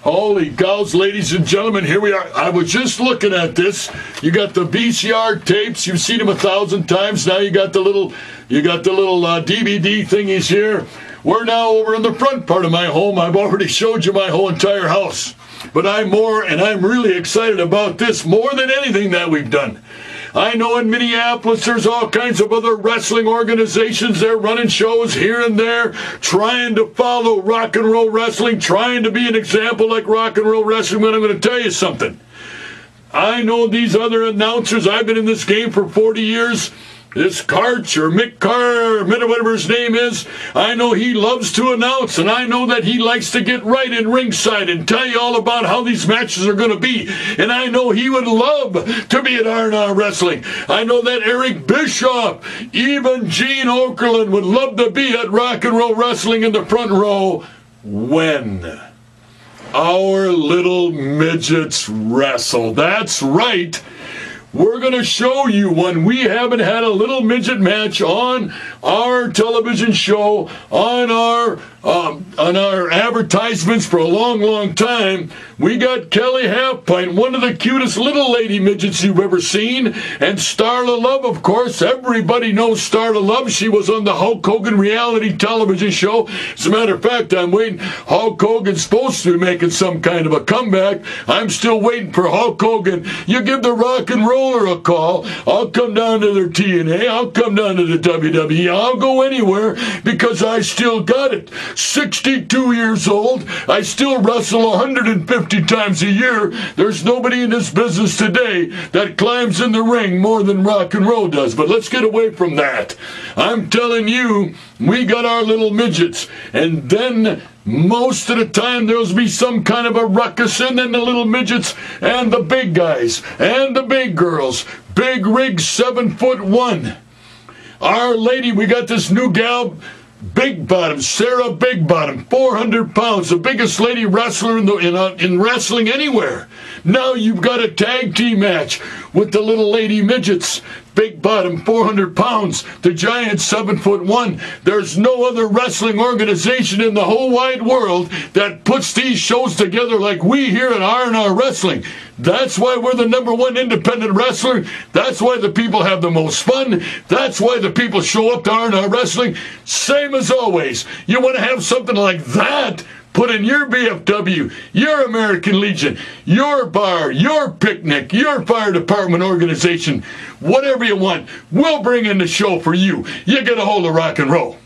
Holy cows, ladies and gentlemen, here we are. I was just looking at this. You got the VCR tapes. You've seen them 1,000 times. Now you got the little DVD thingies here. We're now over in the front part of my home. I've already showed you my whole entire house. But I'm really excited about this more than anything that we've done. I know in Minneapolis there's all kinds of other wrestling organizations. They're running shows here and there, trying to follow rock and roll wrestling, trying to be an example like rock and roll wrestling. But I'm going to tell you something. I know these other announcers. I've been in this game for 40 years. This Karch or Mick Carr or whatever his name is, I know he loves to announce, and I know that he likes to get right in ringside and tell you all about how these matches are going to be. And I know he would love to be at R&R Wrestling. I know that Eric Bischoff, even Gene Okerlund would love to be at Rock and Roll Wrestling in the front row when our little midgets wrestle. That's right. We're going to show you when we haven't had a little midget match on our television show, on our advertisements for a long, long time. We got Kelly Halfpint, one of the cutest little lady midgets you've ever seen, and Starla Love, of course. Everybody knows Starla Love. She was on the Hulk Hogan reality television show. As a matter of fact, I'm waiting. Hulk Hogan's supposed to be making some kind of a comeback. I'm still waiting for Hulk Hogan. You give the Rock and Roller a call. I'll come down to their TNA. I'll come down to the WWE. I'll go anywhere because I still got it. 62 years old. I still wrestle 150 times a year. There's nobody in this business today that climbs in the ring more than rock and roll does. But let's get away from that. I'm telling you, we got our little midgets. And then most of the time there'll be some kind of a ruckus, and then the little midgets and the big guys and the big girls. Big Rig 7'1". Our lady, we got this new gal, Big Bottom, Sarah Big Bottom, 400 pounds, the biggest lady wrestler in wrestling anywhere. Now you've got a tag team match with the little lady midgets. Big Bottom, 400 pounds, the giant 7'1". There's no other wrestling organization in the whole wide world that puts these shows together like we here at R&R Wrestling. That's why we're the #1 independent wrestler. That's why the people have the most fun. That's why the people show up to R&R Wrestling. Same as always. You want to have something like that? Put in your BFW, your American Legion, your bar, your picnic, your fire department organization, whatever you want. We'll bring in the show for you. You get a hold of rock and roll.